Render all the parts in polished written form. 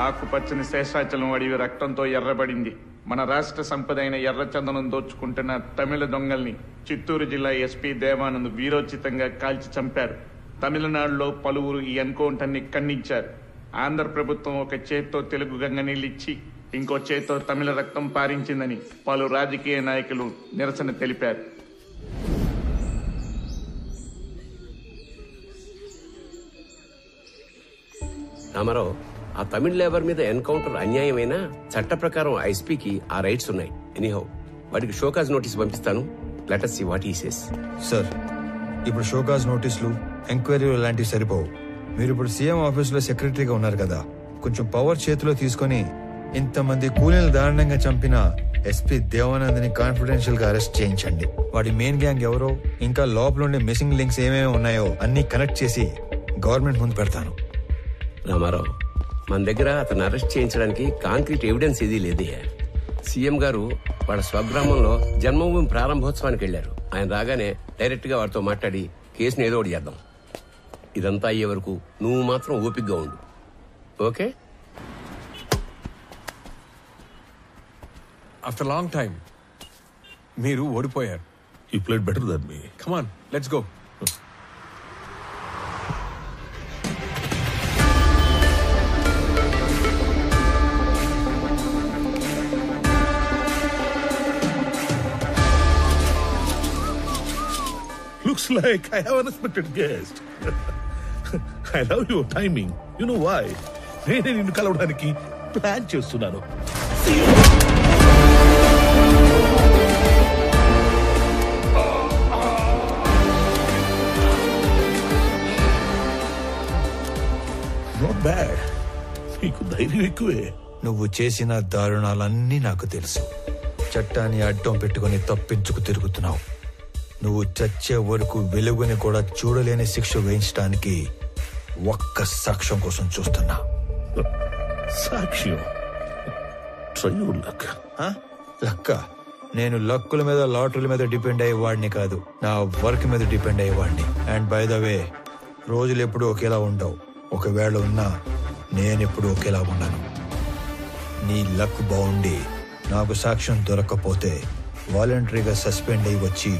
ఆకుపచ్చని శేషాచలం అడవి రక్తంతో ఎర్రబడింది. మన రాష్ట్ర సంపద అయిన ఎర్రచందనం దోచుకుంటున్న తమిళ దొంగల్ని చిత్తూరు జిల్లా ఎస్పీ దేవానంద్ వీరోచితంగా కాల్చి చంపారు. తమిళనాడులో పలువురు ఈ ఎన్కౌంటర్ ని ఖండించారు. ఆంధ్ర ప్రభుత్వం ఒక చేత్తో తెలుగు గంగ నీళ్ళిచ్చి ఇంకో చేత్తో తమిళ రక్తం పారించిందని పలు రాజకీయ నాయకులు నిరసన తెలిపారు. రామారావు, ఆ తమిళ లేబర్ మీద ఎన్కౌంటర్ అన్యాయమైనా చట్ట ప్రకారం ఐస్పీకి ఆ రైట్స్ ఉన్నాయి. ఎనీహౌ, వాడికి షోకాజ్ నోటీస్ పంపిస్తాను. Let us see what he says. Sir, ఇప్పుడు షోకాజ్ నోటీసులు, ఎంక్వైరీలు లాంటివి సరిపోవు. మీరు ఇప్పుడు సీఎం ఆఫీసులో సెక్రటరీగా ఉన్నారు కదా, కొంచెం పవర్ చేతిలో తీసుకుని ఇంతమంది కూలీలు దారుణంగా చంపిన ఎస్పీ దేవానంద్ని కాన్ఫిడెన్షియల్ గా అరెస్ట్ చేయించండి. వాడి మెయిన్ గ్యాంగ్ ఎవరో, ఇంకా లోపల ఉండే మిస్సింగ్ లింక్స్ ఏమేమి ఉన్నాయో అన్ని కనెక్ట్ చేసి గవర్నమెంట్ ముందు పెడతాను. రామారావు, మన దగ్గర అతను అరెస్ట్ చేయించడానికి కాంక్రీట్ ఎవిడెన్స్ ఏదీ లేదే. సీఎం గారు వాళ్ళ స్వగ్రామంలో జన్మభూమి ప్రారంభోత్సవానికి వెళ్లారు. ఆయన రాగానే డైరెక్ట్ గా వాడితో మాట్లాడి కేసుని ఏదో ఒకటి చేద్దాం. ఇదంతా అయ్యే వరకు నువ్వు మాత్రం ఓపికగా ఉండు. ఓకే? ఆఫ్టర్ లాంగ్ టైం మీరు ఓడిపోయారు. You played better than me. Come on, let's go. Looks like I have an unexpected guest. I love your timing. You know why? నేనే నిన్ను కలవడానికి ప్లాన్ చేస్తున్నాను. Not bad. నీకు ధైర్యం ఎక్కువే. నువ్వు చేసిన దారుణాలన్నీ నాకు తెలుసు. చట్టాన్ని అడ్డం పెట్టుకుని తప్పించుకు తిరుగుతున్నావు. నువ్వు చచ్చే వరకు వెలుగుని కూడా చూడలేని శిక్ష వేయించడానికి ఒక్క సాక్ష్యం కోసం చూస్తున్నా. సాక్ష్యం? Try your luck. లక్క? నేను లక్కుల మీద, లాటరీల మీద డిపెండ్ అయ్యేవాడిని కాదు, నా వర్క్ మీద డిపెండ్ అయ్యేవాడిని. అండ్ బై ద వే, రోజులు ఎప్పుడు ఒకేలా ఉండవు. ఒకవేళ ఉన్నా నేనెప్పుడు ఒకేలా ఉండను. నీ లక్ బాగుండి నాకు సాక్ష్యం దొరకకపోతే వాలంటరీగా సస్పెండ్ అయ్యి వచ్చి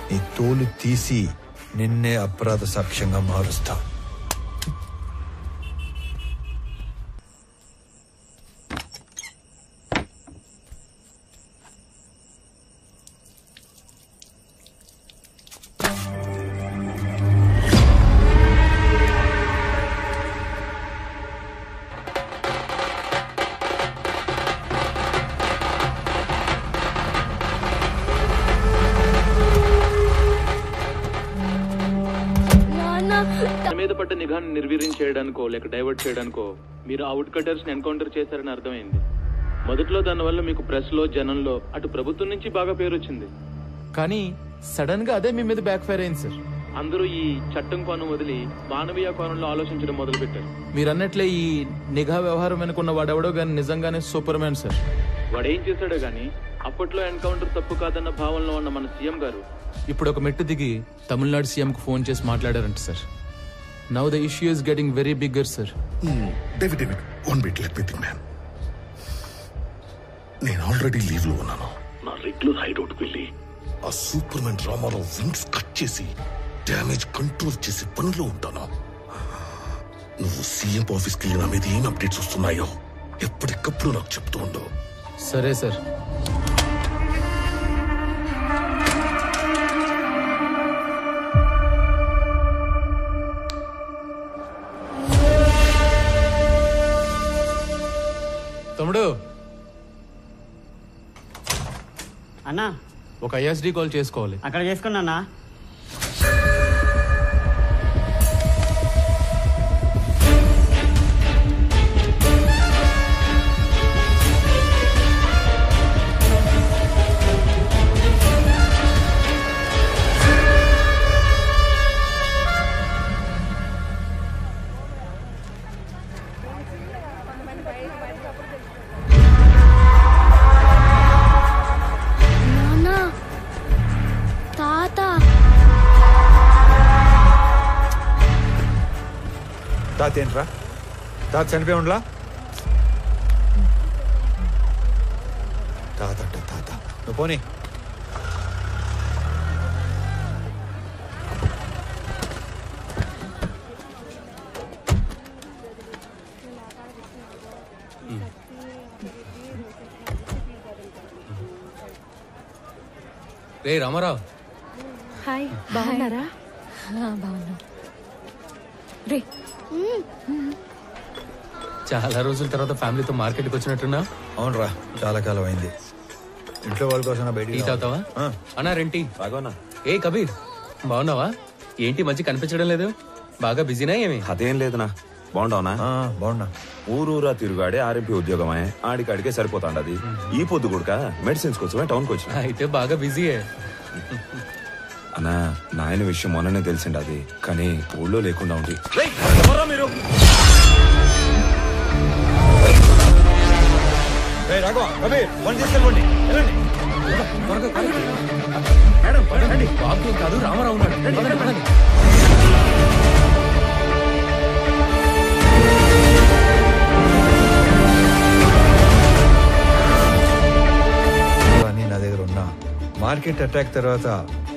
నీ తోలు తీసి నిన్నే అపరాధ సాక్ష్యంగా మారుస్తా. మీద పడ్డ నిఘాను నిర్వీర్యం చేయడానికో లేక డైవర్ట్ చేయడానికో మీరు అవుట్ కటర్స్ ని ఎన్కౌంటర్ చేశారని అర్థమైంది. మొదట్లో దానివల్ల మీకు ప్రెస్ లో, జనంలో, అటు ప్రభుత్వం నుంచి బాగా పేరు వచ్చింది. కానీ సడన్ గా అదే మీ మీద బ్యాక్ ఫైర్ అయింది సార్. అందరూ ఈ చట్టం కోణం వదిలి మానవీయ కోణంలో ఆలోచించడం మొదలు పెట్టారు. మీరు అన్నట్లే ఈ నిఘా వ్యవహారం అనుకున్న వాడెవడో గానీ నిజంగానే సూపర్ మ్యాన్ సార్. వాడేం చేశాడో గానీ అప్పట్లో ఎన్కౌంటర్ తప్పు కాదన్న భావనలో ఉన్న మన సీఎం గారు ఇప్పుడు ఒక మెట్టు దిగి తమిళనాడు సీఎం కు ఫోన్ చేసి మాట్లాడారంట sir. Now the issue is getting very bigger, sir. David, one bit, let me think, man. నేను ఆల్రెడీ లీవ్ లో ఉన్నాను. నా రెగ్యులర్ హైడౌట్ వెళ్ళి ఆ Superman Ramarao wings cut చేసి డ్యామేజ్ కంట్రోల్ చేసి పనిలో ఉంటాను. నువ్వు సీఎం ఆఫీస్కి వెళ్ళి నా మీద ఏం అప్డేట్స్ వస్తున్నాయో ఎప్పటికప్పుడు నాకు చెప్తూ ఉండవు. సరే సార్. తమ్ముడు, అన్నా ఒక ఐఎస్డి కాల్ చేసుకోవాలి. అక్కడ చేసుకున్నా. తాత ఏంట్రా? తాత చనిపోయి ఉండలా? తాత అంటే తాత. నువ్వు పోనీ. రే రామారావు. హాయ్, బాగున్నారా? బాగున్నా. రే, చాలా రోజుల తర్వాత ఫ్యామిలీతో మార్కెట్కి వచ్చినట్టున్నా. అవునరా, చాలా కాలం అయింది. ఇంట్లో వాళ్ళ కోసం టీ బయట తాగుతావా? అన్నా రెంటీ. ఏ కబీర్, బాగున్నావా? ఏంటి మంచి కనిపించడం లేదు? బాగా బిజీనా ఏమి? అదేం లేదునా. బాగుండవునా? బాగున్నా. ఊరూరా తిరుగాడే ఆర్ఎంపీ ఉద్యోగమే, ఆడికాడికే సరిపోతాండది. ఈ పొద్దు కూడా మెడిసిన్స్ కోసమే టౌన్ కి వచ్చిన. అయితే బాగా బిజీయే. అన్నా, నాయన విషయం మొన్ననే తెలిసిండి అది, కానీ ఊళ్ళో లేకుండా ఉంది. మీరు బాబు కాదు, రామారావు ఉన్నాడు. నా దగ్గర ఉన్నా మార్కెట్ అటాక్ తర్వాత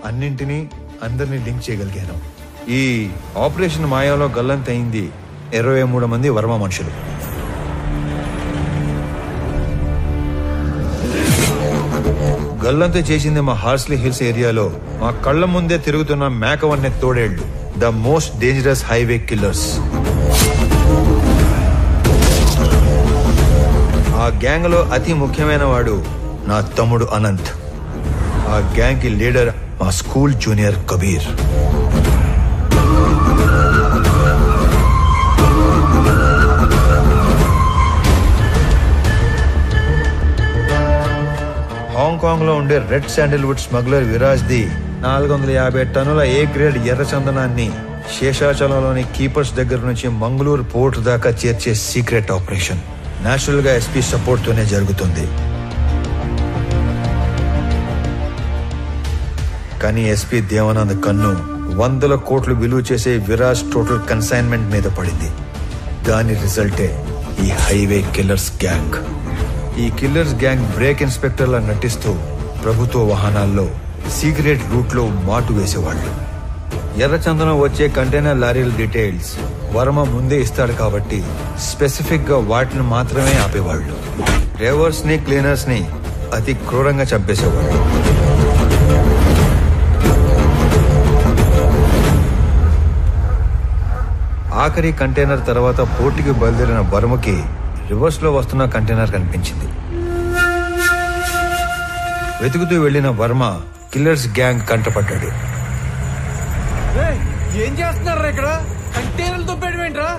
అన్నింటినీ అందరినీ లింక్ చేయగలిగాను. ఈ ఆపరేషన్ మాయాలో గల్లంతయింది 23 మంది వర్మ మనుషులు. గల్లంత చేసింది మా హార్స్లీ హిల్స్ ఏరియాలో మా కళ్ల ముందే తిరుగుతున్న మేకవన్నె తోడేళ్లు, the most dangerous highway killers. ఆ గ్యాంగ్ లో అతి ముఖ్యమైన వాడు నా తమ్ముడు అనంత్. ఆ గ్యాంగ్ కి లీడర్ మా స్కూల్ జూనియర్ కబీర్. హాంకాంగ్ లో ఉండే red Sandalwood smuggler Viraj the 450 టన్నుల ఏ గ్రేడ్ ఎర్ర చందనాన్ని శేషాచలంలోని కీపర్స్ దగ్గర నుంచి మంగళూరు పోర్ట్ దాకా చేర్చే సీక్రెట్ ఆపరేషన్ నేచురల్ గా ఎస్పీ సపోర్ట్ తోనే జరుగుతుంది. కానీ ఎస్పీ దేవానంద్ కన్ను 100 కోట్లు విలువ చేసే విరాజ్ టోటల్ కన్సైన్మెంట్ మీద పడింది. దాని రిజల్టే ఈ హైవే కిల్లర్స్ గ్యాంగ్. ఈ కిల్లర్స్ గ్యాంగ్ బ్రేక్ ఇన్స్పెక్టర్లా నటిస్తూ ప్రభుత్వ వాహనాల్లో సీక్రెట్ రూట్ లో మాటు వేసేవాళ్లు. ఎర్రచందనం వచ్చే కంటైనర్ లారీల డీటెయిల్స్ వర్మ ముందే ఇస్తాడు కాబట్టి స్పెసిఫిక్ గా వాటిని మాత్రమే ఆపేవాళ్లు. డ్రైవర్స్ ని క్లీనర్స్ ని అతి క్రూరంగా చంపేసేవాళ్ళు. ఆఖరి కంటైనర్ తర్వాత పోర్టుకి బయలుదేరిన వర్మకి రివర్స్ లో వస్తున్న కంటైనర్ కనిపించింది. వెతుకుతూ వెళ్లిన వర్మ కిల్లర్స్ గ్యాంగ్ కంటపడ్డాడు. ఏం చేస్తున్నారా ఇక్కడ? కంటైనర్లు తొప్పేయడమేంట్రా?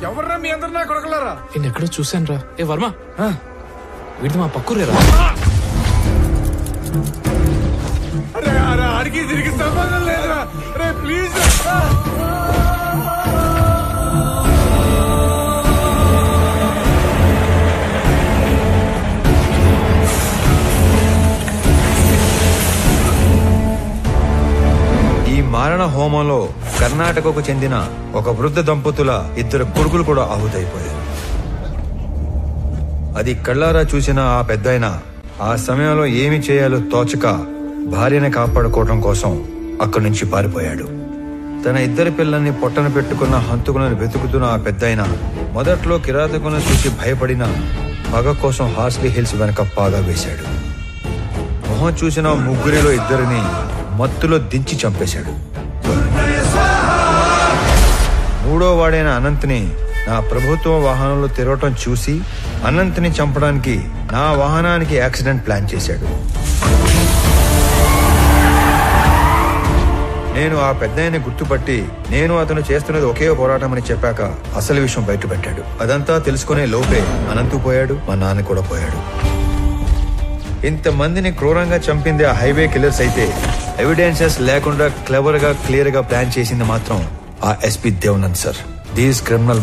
ఎవర్రా మీ అందరు నా కొడకలారా? నేను ఎక్కడో చూశాను రా. ఏ వర్మ, వీడిది మా పక్కూరేరా? అరే అరే, అడిగి తిరిగి సంబంధం లేదురా. అరే ప్లీజ్. మారణ హోమంలో కర్ణాటకకు చెందిన ఒక వృద్ధ దంపతుల 2 కొడుకులు కూడా ఆహుతైపోయారు. అది కళ్ళారా చూసిన ఆ పెద్దాయన ఆ సమయంలో ఏమి చేయాలో తోచక భార్యని కాపాడుకోవడం కోసం అక్కడి నుంచి పారిపోయాడు. తన 2 పిల్లల్ని పొట్టన పెట్టుకున్న హంతకులను వెతుకుతున్న ఆ పెద్దాయన మొదట్లో కిరాతకులను చూసి భయపడిన పగ కోసం హార్స్లీ హిల్స్ వెనక పాగా వేశాడు. మొహం చూసిన 3 2 మత్తులో దించి చంపేశాడు. 3వ వాడైన అనంత్ని నా ప్రభుత్వ వాహనంలో తిరగటం చూసి అనంత్ని చంపడానికి నా వాహనానికి యాక్సిడెంట్ ప్లాన్ చేశాడు. నేను ఆ పెద్దాయన్ని గుర్తుపట్టి నేను అతను చేస్తున్నది ఒకే పోరాటం అని చెప్పాక అసలు విషయం బయటపెట్టాడు. అదంతా తెలుసుకునే లోపే అనంతు పోయాడు, మా నాన్న కూడా పోయాడు. ఇంతమందిని క్రూరంగా చంపింది ఆ హైవే కిల్లర్స్ అయితే ఎవిడెన్సెస్ లేకుండా క్లెవర్ గా క్లియర్ గా ప్లాన్ చేసింది మాత్రం ఆ SP Devanand sir. These criminal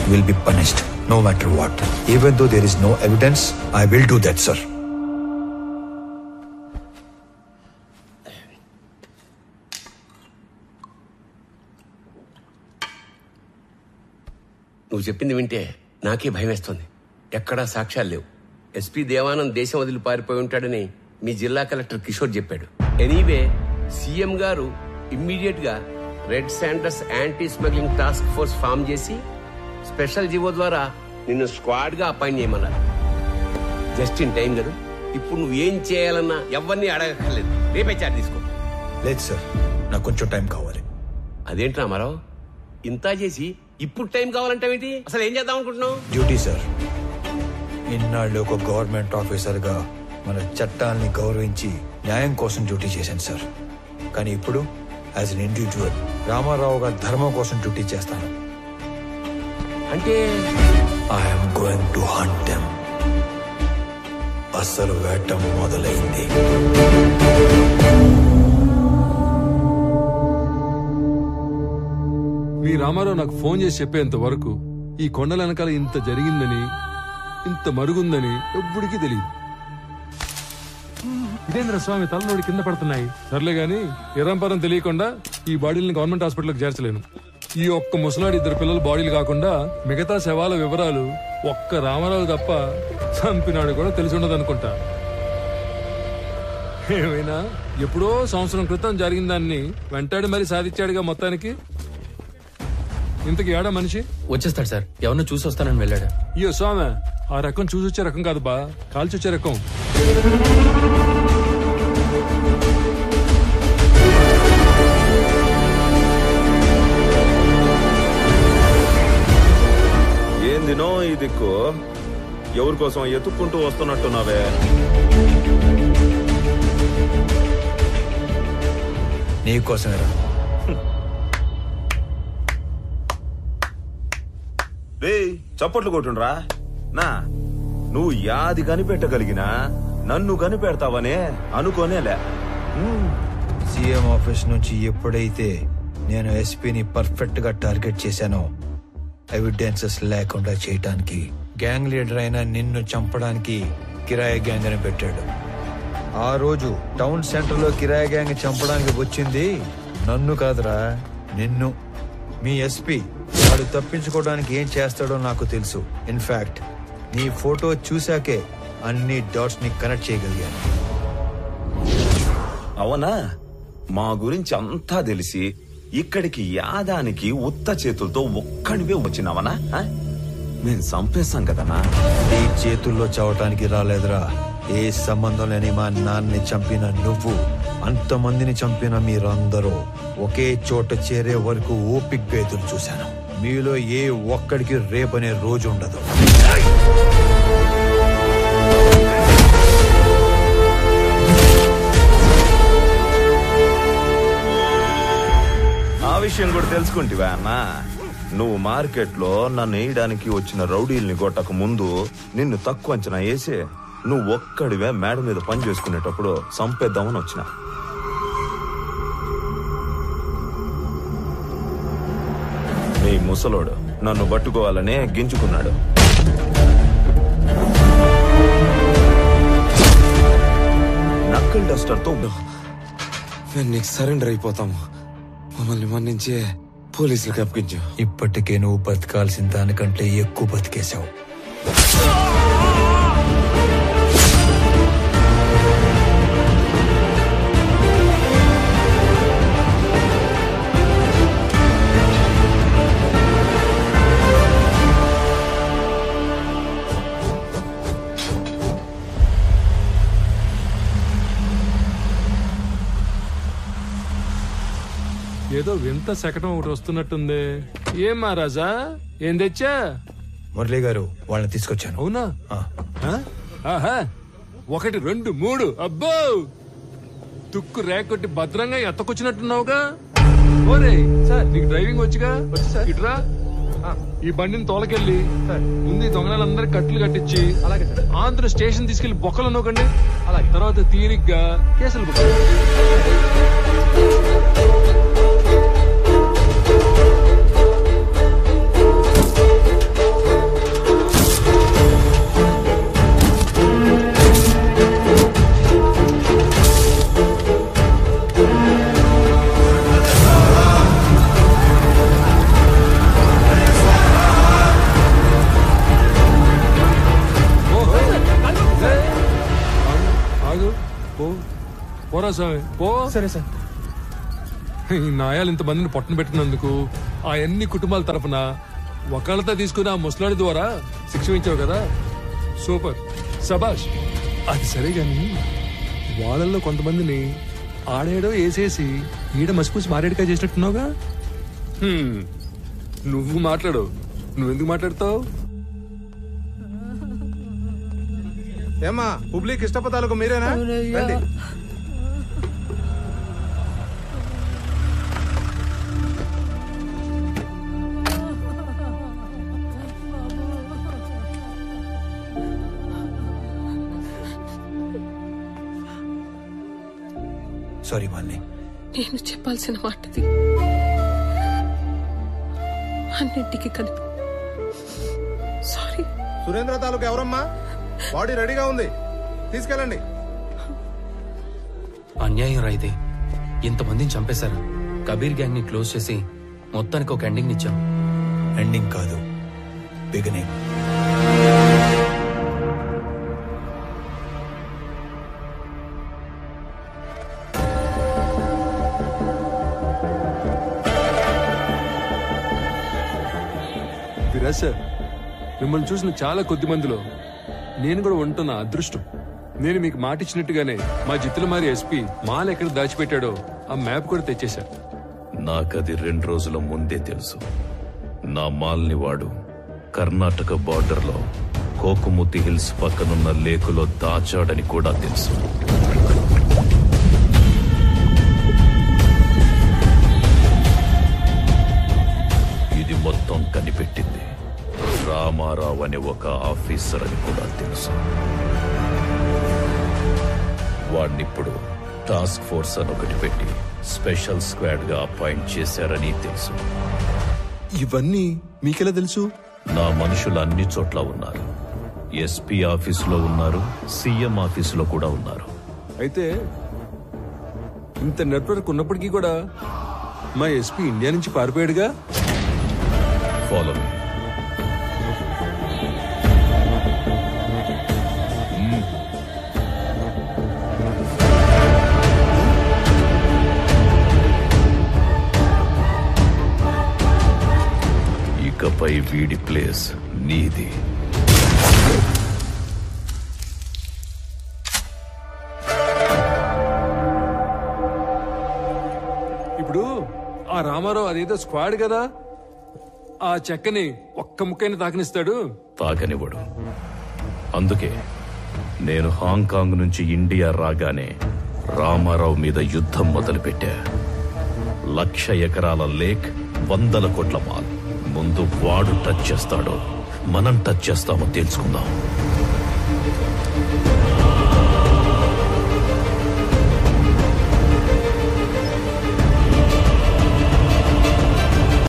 will be punished no matter what. Even though there is no evidence, I will do that sir. నువ్వు చెప్పింది వింటే నాకే భయం వేస్తుంది. ఎక్కడా సాక్ష్యాలు లేవు. ఎస్పీ దేవానంద్ దేశం వదిలి పారిపోయి ఉంటాడని మీ జిల్లా కలెక్టర్ కిషోర్ చెప్పాడు. ఎనీవే సీఎం గారు ఇమ్మీడియట్ గా red sanders anti smuggling task force form చేసి స్పెషల్ జీవో ద్వారా నిన్ను స్క్వాడ్ గా అపాయింట్ చేయమన్నారు. జస్ట్ ఇన్ టైం కదా. ఇప్పుడు నువ్వు ఏం చేయాలన్నా ఎవరిని అడగక్కర్లేదు. రేపే చార్జ్ తీసుకో. లేదు సార్, నాకు కొంచెం టైం కావాలి. అదేంటి రామారావు, ఇంత చేసి ఇప్పుడు టైం కావాలంటావేంటి? అసలు ఏం చేద్దాం అనుకుంటున్నావు? Duty sir. ఇన్నాళ్ళు ఒక గవర్నమెంట్ ఆఫీసర్ గా మన చట్టాలని గౌరవించి న్యాయం కోసం డ్యూటీ చేశాను సార్. కానీ ఇప్పుడు యాజ్ అన్ ఇండివిజువల్ రామారావు గారి ధర్మం కోసం డ్యూటీ చేస్తాను. అంటే I'm going to hunt them. అసలు వేట మొదలైంది. మీ రామారావు నాకు ఫోన్ చేసి చెప్పేంత వరకు ఈ కొండల వెనకాల ఇంత జరిగిందని, ఇంత మరుగుందని ఎవ్వడికి తెలియదు. ఇదేంద్ర స్వామి, తలనోడి కింద పడుతున్నాయి. సర్లే గాని ఎరంపరం తెలియకుండా ఈ బాడీని గవర్నమెంట్ హాస్పిటల్కి చేర్చలేను. ఈ ఒక్క ముసలాడి 2 పిల్లల బాడీలు కాకుండా మిగతా శవాల వివరాలు ఒక్క రామారావు తప్ప చంపినాడు కూడా తెలిసి ఉండదు అనుకుంటా. ఏమైనా ఎప్పుడో సంవత్సరం క్రితం జరిగిన దాన్ని వెంటాడి మరీ సాధించాడుగా మొత్తానికి. ఇంతకి ఏడా మనిషి వచ్చేస్తాడు సార్. ఎవరినో చూసి వస్తానని వెళ్ళాడు. అయ్యో స్వామి, ఆ రకం చూసొచ్చే రకం కాదు బా, కాల్చొచ్చే రకం. ఏందినో ఈ దిక్కు, ఎవరి కోసం ఎత్తుక్కుంటూ వస్తున్నట్టున్నావే? నీకోసమేరా. చప్పట్లు కొట్టుండ్రా. నా నువ్వు యాది కనిపెట్టగలిగినా నన్ను కనిపెడతావనే అనుకోనేలే. సీఎం ఆఫీస్ నుంచి ఎప్పుడైతే నేను ఎస్పీని పర్ఫెక్ట్ గా టార్గెట్ చేశానో, ఎవిడెన్సెస్ లేకుండా చేయటానికి గ్యాంగ్ లీడర్ అయిన నిన్ను చంపడానికి కిరాయి గ్యాంగ్ అని పెట్టాడు. ఆ రోజు టౌన్ సెంటర్ లో కిరాయి గ్యాంగ్ చంపడానికి వచ్చింది నన్ను కాదురా, నిన్ను. మీ ఎస్పీ వాడు తప్పించుకోవడానికి ఏం చేస్తాడో నాకు తెలుసు. ఇన్ఫాక్ట్ నీ ఫోటో చూశాకే అన్ని డాట్స్ ని కనెక్ట్ చేయగలిగాను. అవునా? మా గురించి అంతా తెలిసి ఇక్కడికి యాదానికి ఉత్త చేతులతో ఒక్కడివే వచ్చినావనా? మేము చంపేస్తాం కదనా. ఈ చేతుల్లో చావటానికి రాలేదురా. ఏ సంబంధం లేని మా నాన్నని చంపిన నువ్వు, అంతమందిని చంపిన మీరందరూ ఒకే చోట చేరే వరకు ఓపిగ్గా ఎదురు చూశాను. మీలో ఏ ఒక్కడికి రేపనే రోజు ఉండదు. ఆ విషయం కూడా తెలుసుకుంటివా అన్నా? నువ్వు మార్కెట్లో నన్ను వేయడానికి వచ్చిన రౌడీల్ని కొట్టక ముందు నిన్ను తక్కువ అంచనా వేసి నువ్వు ఒక్కడివే మేడ మీద పని చేసుకునేటప్పుడు చంపేద్దామని వచ్చిన. నీ ముసలోడు నన్ను పట్టుకోవాలనే గింజుకున్నాడు. నక్కల్ డస్టర్ తో నేను నీకు సరెండర్ అయిపోతాము. మమ్మల్ని మన్నించే పోలీసులకు అప్పగించు. ఇప్పటికే నువ్వు బతకాల్సిన దానికంటే ఎక్కువ బతికేశావు. ఏదో వింత శకటం ఒకటి వస్తున్నట్టుంది. ఏం మహారాజా, ఏం తెచ్చా? మురళి గారు వాళ్ళని తీసుకొచ్చాను. అవునా? ఆహా, 1 2 3. అబ్బో, తుక్కు రేకొట్టి భద్రంగా ఎత్తకొచ్చినట్టున్నావుగా. ఓరే సార్, నీకు డ్రైవింగ్ వచ్చిగా? ఇట్రా, ఈ బండిని తోలకెళ్ళి ముందు ఈ దొంగలందరికి కట్లు కట్టించి ఆంధ్ర స్టేషన్ తీసుకెళ్లి బొక్కలు నోకండి. తర్వాత తీరిగ్గా కేసులు బుక్. పోరా స్వామి పో. సరే సార్. ఈ నాయాలు ఇంతమందిని పొట్టన పెట్టినందుకు ఆ అన్ని కుటుంబాల తరఫున ఒకళ్ళతో తీసుకుని ఆ ముసలాడి ద్వారా శిక్ష ఇచ్చావు కదా, సూపర్, శబాష్. అది సరే గాని వాళ్ళల్లో కొంతమందిని ఆడేడో వేసేసి ఈడ మసిపూసి మారేడుకాయ చేసినట్టున్నావుగా. నువ్వు మాట్లాడు, నువ్వెందుకు మాట్లాడతావు? ఏమా పబ్లిక్ ఇష్టపతాలకు మీరేనా? రండి. సారీ మాలిని. నేను చెప్పాల్సిన మాటది అన్నింటికి కలిపి సారీ. సురేంద్ర తాలూకు ఎవరమ్మా? బాడీ రెడీగా ఉంది, తీసుకెళ్ళండి. అన్యాయం రా ఇది. ఇంతమందిని చంపేశారు. కబీర్ గ్యాంగ్ ని క్లోజ్ చేసి మొత్తానికి ఒక ఎండింగ్ ఇచ్చాం. ఎండింగ్ కాదు, బిగినింగ్. సార్, మిమ్మల్ని చూసిన చాలా కొద్ది మందిలో నేను కూడా ఉంటున్న అదృష్టం. నేను మీకు మాట ఇచ్చినట్టుగానే మా జిత్తులమారి ఎస్పీ మాల్ ఎక్కడ దాచిపెట్టాడో ఆ మ్యాప్ కూడా తెచ్చేశారు. నాకది 2 రోజుల ముందే తెలుసు. నా మాల్ని వాడు కర్ణాటక బార్డర్లో కోకుముతి హిల్స్ పక్కనున్న లేకులో దాచాడని కూడా తెలుసు. ఇది మొత్తం కనిపెట్టింది రామారావు అనే ఒక ఆఫీసర్ అని కూడా తెలుసు. వాడినిప్పుడు టాస్క్ ఫోర్స్ అని ఒకటి పెట్టి స్పెషల్ స్క్వాడ్ గా అపాయింట్ చేశారని తెలుసు. ఇవన్నీ మీకెలా తెలుసు? నా మనుషులు అన్ని చోట్ల ఉన్నారు. ఎస్పీ ఆఫీసులో ఉన్నారు, సీఎం ఆఫీసులో కూడా ఉన్నారు. అయితే ఇంత నెట్వర్క్ ఉన్నప్పటికీ కూడా మా ఎస్పీ ఇండియా నుంచి పారిపోయాడుగా. Follow me. ఇకపై వీడి ప్లేస్ నీది. ఇప్పుడు ఆ రామారావు అదేదో స్క్వాడ్ కదా, ఆ చెక్కని ఒక్క ముక్కైనా తాకనిస్తాడు? తాకనివ్వడు. అందుకే నేను హాంకాంగ్ నుంచి ఇండియా రాగానే రామారావు మీద యుద్ధం మొదలుపెట్టా. 1,00,000 ఎకరాల లేక్, 100 కోట్ల మాల్. ముందు వాడు టచ్ చేస్తాడో మనం టచ్ చేస్తామో తెలుసుకుందాం.